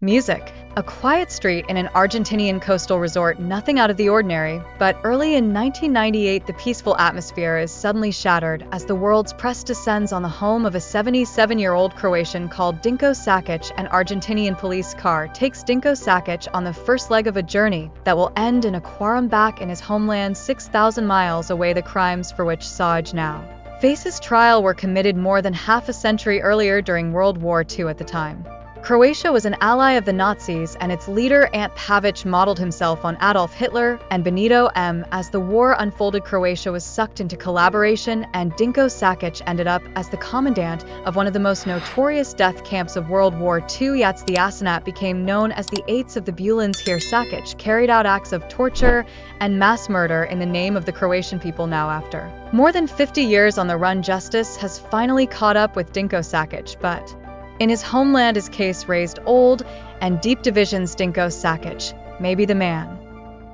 Music. A quiet street in an Argentinian coastal resort, nothing out of the ordinary, but early in 1998 the peaceful atmosphere is suddenly shattered as the world's press descends on the home of a 77-year-old Croatian called Dinko Sakic. An Argentinian police car takes Dinko Sakic on the first leg of a journey that will end in a quarrel back in his homeland 6,000 miles away. The crimes for which Sakic now faces trial were committed more than half a century earlier during World War II. At the time, Croatia was an ally of the Nazis, and its leader Ante Pavelić modeled himself on Adolf Hitler and Benito M. As the war unfolded, Croatia was sucked into collaboration, and Dinko Sakic ended up as the commandant of one of the most notorious death camps of World War II. Yats the Asenat became known as the Eights of the Bulins. Here Sakic carried out acts of torture and mass murder in the name of the Croatian people. Now, after more than 50 years on the run, justice has finally caught up with Dinko Sakic, but in his homeland his case raised old and deep divisions. Dinko Sakic may be the man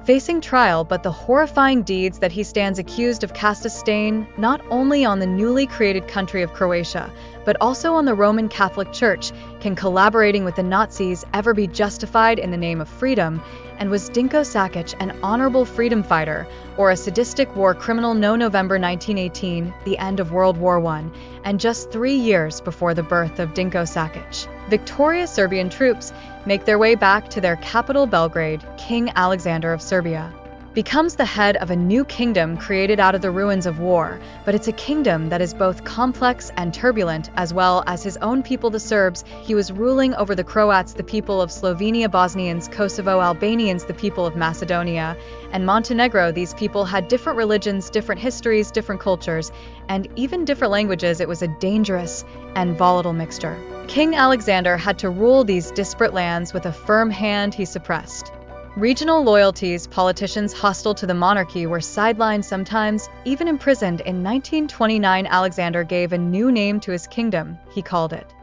facing trial, but the horrifying deeds that he stands accused of cast a stain not only on the newly created country of Croatia, but also on the Roman Catholic Church. Can collaborating with the Nazis ever be justified in the name of freedom? And was Dinko Sakic an honorable freedom fighter or a sadistic war criminal? No. November 1918, the end of World War I, and just 3 years before the birth of Dinko Sakic, victorious Serbian troops make their way back to their capital Belgrade. King Alexander of Serbia becomes the head of a new kingdom created out of the ruins of war, but it's a kingdom that is both complex and turbulent, as well as his own people, the Serbs. He was ruling over the Croats, the people of Slovenia, Bosnians, Kosovo, Albanians, the people of Macedonia, and Montenegro. These people had different religions, different histories, different cultures, and even different languages. It was a dangerous and volatile mixture. King Alexander had to rule these disparate lands with a firm hand. He suppressed regional loyalties. Politicians hostile to the monarchy were sidelined, sometimes even imprisoned. In 1929, Alexander gave a new name to his kingdom. He called it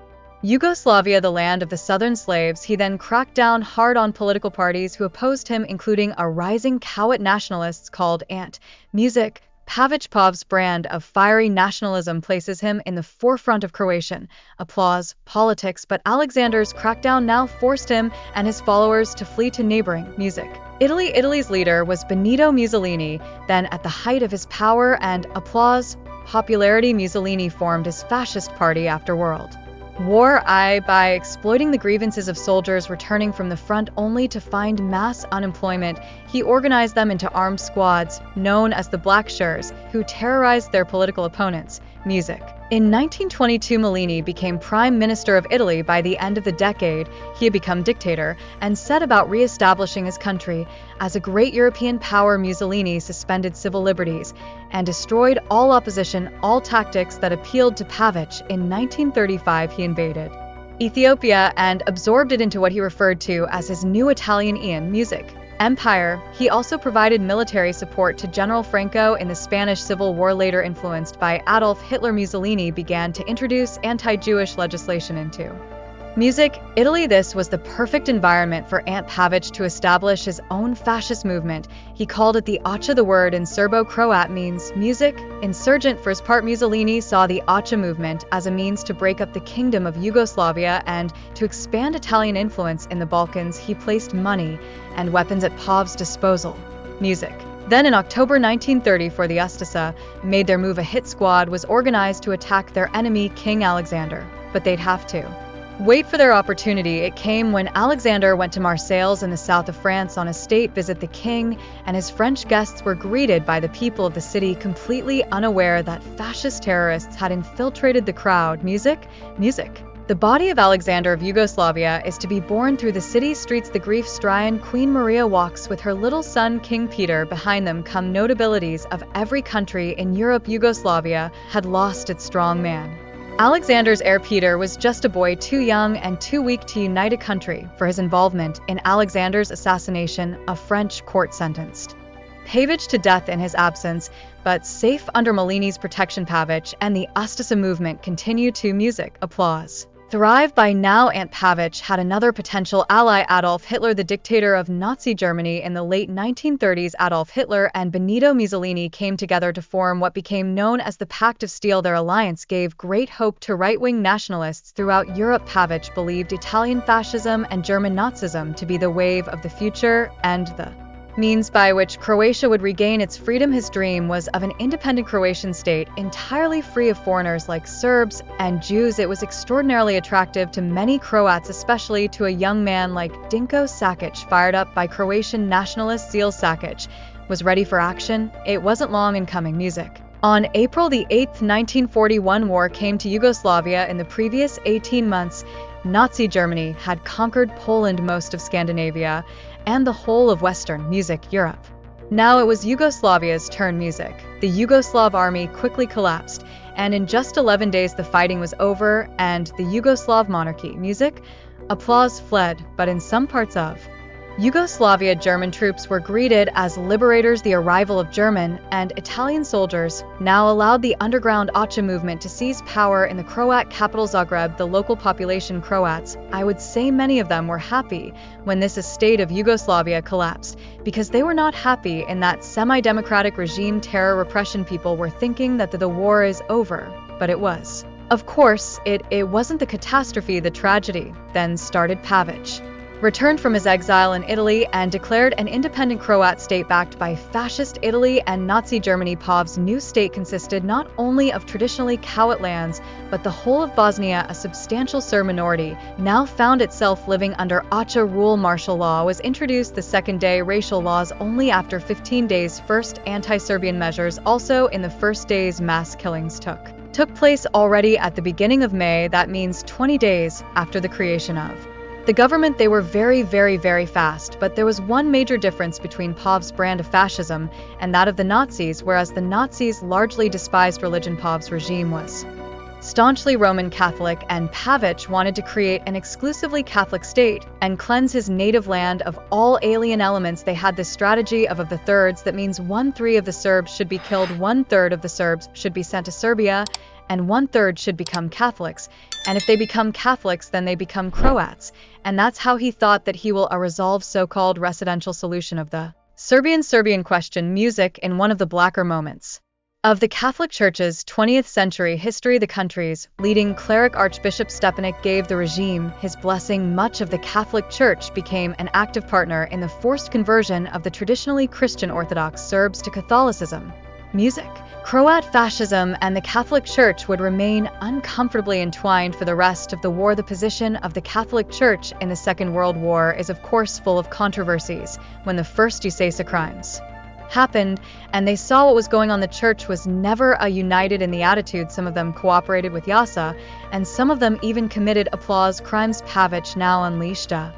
Yugoslavia, the land of the southern slaves. He then cracked down hard on political parties who opposed him, including a rising Croat nationalists called Ante. Music. Pavelić's brand of fiery nationalism places him in the forefront of Croatian applause politics, but Alexander's crackdown now forced him and his followers to flee to neighboring music. Italy. Italy's leader was Benito Mussolini. Then, at the height of his power and applause popularity, Mussolini formed his fascist party after World War I by exploiting the grievances of soldiers returning from the front only to find mass unemployment. He organized them into armed squads known as the Black Shirts, who terrorized their political opponents. Music. In 1922, Mussolini became Prime Minister of Italy. By the end of the decade, he had become dictator and set about re-establishing his country as a great European power. Mussolini suspended civil liberties and destroyed all opposition, all tactics that appealed to Pavelić. In 1935, he invaded Ethiopia and absorbed it into what he referred to as his new Italian music empire. He also provided military support to General Franco in the Spanish Civil War. Later influenced by Adolf Hitler, Mussolini began to introduce anti-Jewish legislation into music. Italy. This was the perfect environment for Ante Pavelić to establish his own fascist movement. He called it the Acha. The word in Serbo-Croat means music. Insurgent. For his part, Mussolini saw the Acha movement as a means to break up the kingdom of Yugoslavia and to expand Italian influence in the Balkans. He placed money and weapons at Pav's disposal. Music. Then in October 1930, for the Ustasa made their move. A hit squad was organized to attack their enemy, King Alexander, but they'd have to wait for their opportunity. It came when Alexander went to Marseilles in the south of France on a state visit. The king and his French guests were greeted by the people of the city, completely unaware that fascist terrorists had infiltrated the crowd. Music. The body of Alexander of Yugoslavia is to be borne through the city streets. The grief-stricken Queen Maria walks with her little son King Peter. Behind them come notabilities of every country in Europe. Yugoslavia had lost its strong man. Alexander's heir Peter was just a boy, too young and too weak to unite a country. For his involvement in Alexander's assassination, a French court sentenced Pavelić to death in his absence, but safe under Mussolini's protection, Pavelić and the Ustasa movement continued to music applause Thrived by now Aunt Pavich had another potential ally, Adolf Hitler, the dictator of Nazi Germany in the late 1930s. Adolf Hitler and Benito Mussolini came together to form what became known as the Pact of Steel. Their alliance gave great hope to right-wing nationalists throughout Europe. Pavich believed Italian fascism and German Nazism to be the wave of the future and the means by which Croatia would regain its freedom. His dream was of an independent Croatian state, entirely free of foreigners like Serbs and Jews. It was extraordinarily attractive to many Croats, especially to a young man like Dinko Sakic. Fired up by Croatian nationalist zeal, Sakic was ready for action. It wasn't long in coming. Music. On April the 8th, 1941, war came to Yugoslavia. In the previous 18 months, Nazi Germany had conquered Poland, most of Scandinavia, and the whole of Western Europe. Now it was Yugoslavia's turn. Music. The Yugoslav army quickly collapsed, and in just 11 days the fighting was over and the Yugoslav monarchy. Music. Applause fled, but in some parts of Yugoslavia, German troops were greeted as liberators. The arrival of German and Italian soldiers now allowed the underground Acha movement to seize power in the Croat capital Zagreb. The local population, Croats, I would say many of them were happy when this estate of Yugoslavia collapsed, because they were not happy in that semi-democratic regime. Terror, repression. People were thinking that the war is over, but it was. Of course, it wasn't. The catastrophe, the tragedy, then started. Pavich returned from his exile in Italy and declared an independent Croat state backed by fascist Italy and Nazi Germany. Pav's new state consisted not only of traditionally Croat lands, but the whole of Bosnia. A substantial Serb minority now found itself living under Acha rule. Martial law was introduced the second day, racial laws only after 15 days. First anti-Serbian measures. Also in the first days, mass killings took place already at the beginning of May. That means 20 days after the creation of the government. They were very fast, but there was one major difference between Pav's brand of fascism and that of the Nazis. Whereas the Nazis largely despised religion, Pav's regime was staunchly Roman Catholic, and Pavich wanted to create an exclusively Catholic state and cleanse his native land of all alien elements. They had this strategy of the thirds. That means 1/3 of the Serbs should be killed, 1/3 of the Serbs should be sent to Serbia, and 1/3 should become Catholics. And if they become Catholics, then they become Croats. And that's how he thought that he will resolve so-called residential solution of the Serbian question. Music. In one of the blacker moments of the Catholic Church's 20th century history, the country's leading cleric, Archbishop Stepinac, gave the regime his blessing. Much of the Catholic Church became an active partner in the forced conversion of the traditionally Christian Orthodox Serbs to Catholicism. Music. Croat fascism and the Catholic Church would remain uncomfortably entwined for the rest of the war. The position of the Catholic Church in the Second World War is of course full of controversies. When the first Usesa crimes happened and they saw what was going on, the church was never united in the attitude. Some of them cooperated with Yasa, and some of them even committed applause crimes. Pavich now unleashed a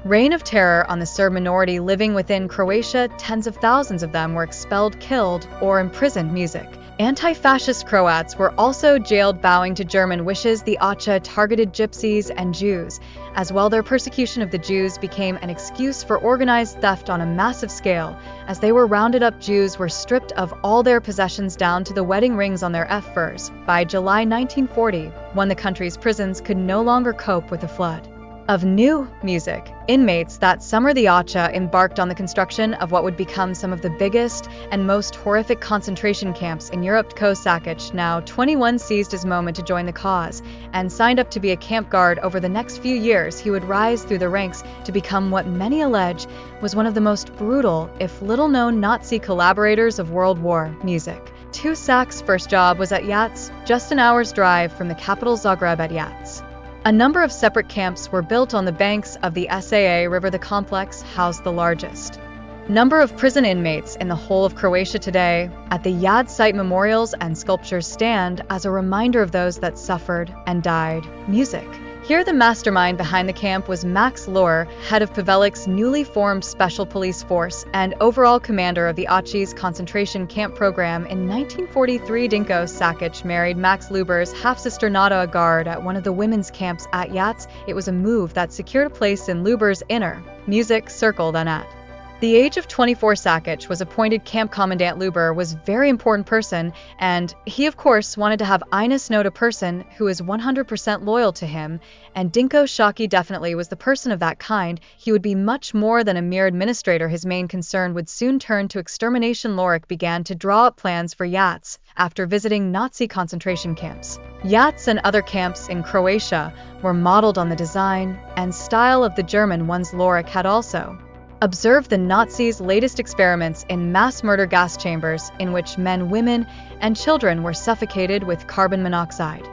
reign of terror on the Serb minority living within Croatia. Tens of thousands of them were expelled, killed, or imprisoned. Music. Anti-fascist Croats were also jailed, bowing to German wishes. The Acha targeted gypsies and Jews as well. Their persecution of the Jews became an excuse for organized theft on a massive scale. As they were rounded up, Jews were stripped of all their possessions down to the wedding rings on their furs. By July 1940, when the country's prisons could no longer cope with the flood of new music inmates that summer, the Acha embarked on the construction of what would become some of the biggest and most horrific concentration camps in Europe. Sakic, now 21, seized his moment to join the cause and signed up to be a camp guard. Over the next few years, he would rise through the ranks to become what many allege was one of the most brutal, if little-known, Nazi collaborators of World War. Music. Sakic's first job was at Yats, just an hour's drive from the capital Zagreb. At Yats, a number of separate camps were built on the banks of the Saa River. The complex housed the largest number of prison inmates in the whole of Croatia. Today, at the Yad site, memorials and sculptures stand as a reminder of those that suffered and died. Music. Here, the mastermind behind the camp was Max Lohr, head of Pavelic's newly formed special police force and overall commander of the Achi's concentration camp program. In 1943, Dinko Sakic married Max Luber's half-sister Nada, a guard at one of the women's camps at Yats. It was a move that secured a place in Luber's inner music circle. Then at The age of 24 Sakic was appointed Camp Commandant. Luber was a very important person, and he of course wanted to have Ines note a person who is 100% loyal to him, and Dinko Shaki definitely was the person of that kind. He would be much more than a mere administrator. His main concern would soon turn to extermination. Lorik began to draw up plans for Yats after visiting Nazi concentration camps. Yats and other camps in Croatia were modeled on the design and style of the German ones. Lorik had also observed the Nazis' latest experiments in mass murder gas chambers in which men, women, and children were suffocated with carbon monoxide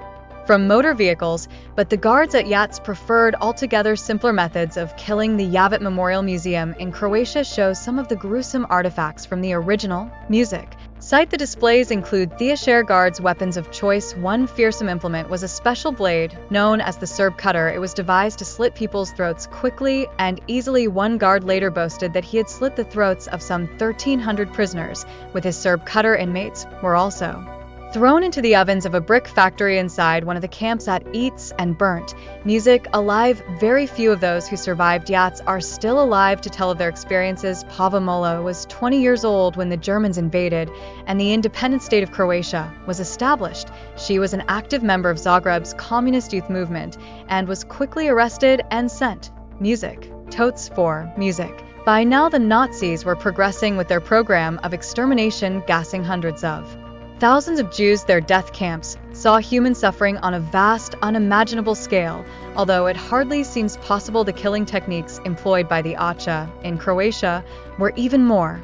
from motor vehicles, but the guards at Yats preferred altogether simpler methods of killing. The Yavit Memorial Museum in Croatia shows some of the gruesome artifacts from the original music site. The displays include Theacher guards' weapons of choice. One fearsome implement was a special blade known as the Serb cutter. It was devised to slit people's throats quickly and easily. One guard later boasted that he had slit the throats of some 1,300 prisoners with his Serb cutter. Inmates were also thrown into the ovens of a brick factory inside one of the camps at Eats and burnt. Music alive. Very few of those who survived Yats are still alive to tell of their experiences. Pava Mola was 20 years old when the Germans invaded and the independent state of Croatia was established. She was an active member of Zagreb's communist youth movement and was quickly arrested and sent. Music. Totes for music. By now the Nazis were progressing with their program of extermination, gassing hundreds of thousands of Jews. Their death camps saw human suffering on a vast, unimaginable scale, although it hardly seems possible. The killing techniques employed by the Acha in Croatia were even more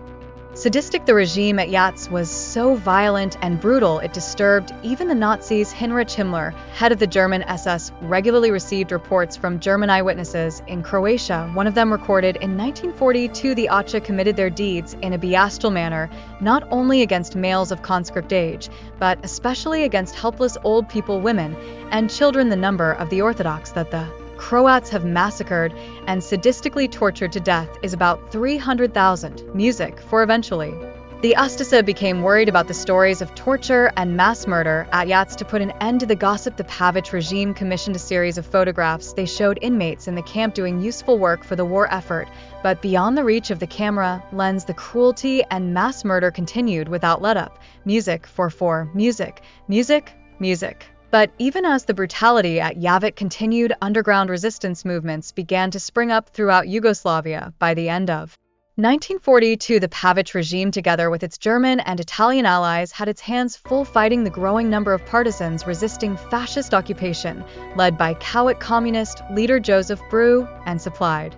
sadistic. The regime at Yats was so violent and brutal it disturbed even the Nazis. Heinrich Himmler, head of the German SS, regularly received reports from German eyewitnesses in Croatia. One of them recorded in 1942 the Acha committed their deeds in a bestial manner, not only against males of conscript age, but especially against helpless old people, women, and children. The number of the Orthodox that the Croats have massacred and sadistically tortured to death is about 300,000. Music for eventually. The Ustasa became worried about the stories of torture and mass murder at Yats. To put an end to the gossip, the Pavic regime commissioned a series of photographs. They showed inmates in the camp doing useful work for the war effort, but beyond the reach of the camera lens, the cruelty and mass murder continued without letup. Music for music. Music. Music. But even as the brutality at Yavit continued, underground resistance movements began to spring up throughout Yugoslavia. By the end of 1942, the Pavic regime, together with its German and Italian allies, had its hands full fighting the growing number of partisans resisting fascist occupation, led by Croat communist leader Joseph Broz, and supplied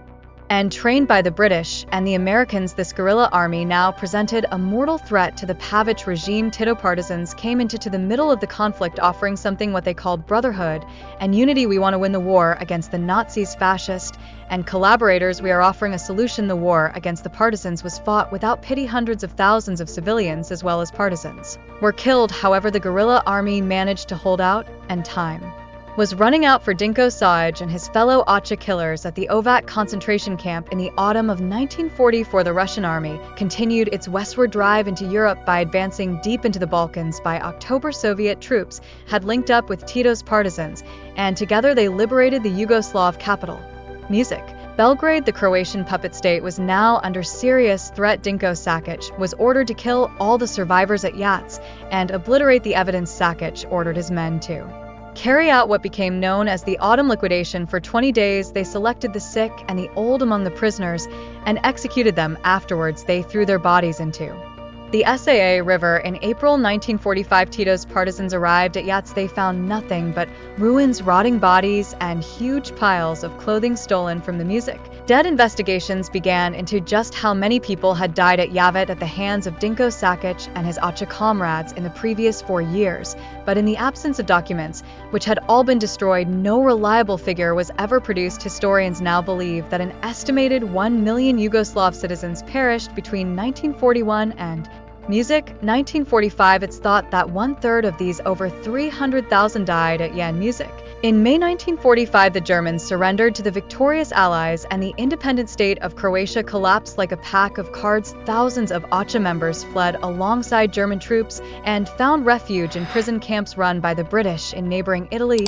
and trained by the British and the Americans. This guerrilla army now presented a mortal threat to the Pavic regime. Tito partisans came into the middle of the conflict, offering something what they called brotherhood and unity. We want to win the war against the Nazis, fascist, and collaborators. We are offering a solution. The war against the partisans was fought without pity. Hundreds of thousands of civilians as well as partisans were killed. However, the guerrilla army managed to hold out, and time was running out for Dinko Sakic and his fellow Acha killers at the Ovat concentration camp in the autumn of 1944. The Russian army continued its westward drive into Europe by advancing deep into the Balkans. By October, Soviet troops had linked up with Tito's partisans, and together they liberated the Yugoslav capital. Music. Belgrade, the Croatian puppet state, was now under serious threat. Dinko Sakic was ordered to kill all the survivors at Yats and obliterate the evidence. Sakic ordered his men to carry out what became known as the autumn liquidation. For 20 days, they selected the sick and the old among the prisoners and executed them. Afterwards, they threw their bodies into the Saa River. In April 1945, Tito's partisans arrived at Yats. They found nothing but ruins, rotting bodies, and huge piles of clothing stolen from the music. Dead investigations began into just how many people had died at Yavit at the hands of Dinko Sakic and his Acha comrades in the previous 4 years. But in the absence of documents, which had all been destroyed, no reliable figure was ever produced. Historians now believe that an estimated 1 million Yugoslav citizens perished between 1941 and Music, 1945. It's thought that 1/3 of these over 300,000 died at Yan Music. In May 1945, the Germans surrendered to the victorious Allies and the independent state of Croatia collapsed like a pack of cards. Thousands of Acha members fled alongside German troops and found refuge in prison camps run by the British in neighboring Italy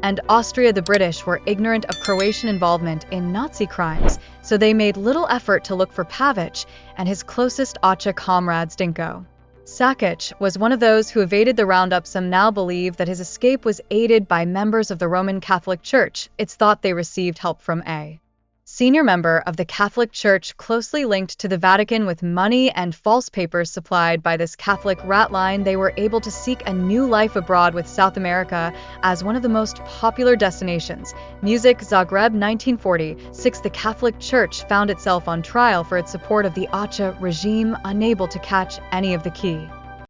and Austria the British were ignorant of Croatian involvement in Nazi crimes, so they made little effort to look for Pavic and his closest Acha comrades Dinko. Sakic was one of those who evaded the roundup. Some now believe that his escape was aided by members of the Roman Catholic Church. It's thought they received help from a senior member of the Catholic Church closely linked to the Vatican. With money and false papers supplied by this Catholic rat line, they were able to seek a new life abroad, with South America as one of the most popular destinations. Music, Zagreb, 1946. The Catholic Church found itself on trial for its support of the Acha regime, unable to catch any of the key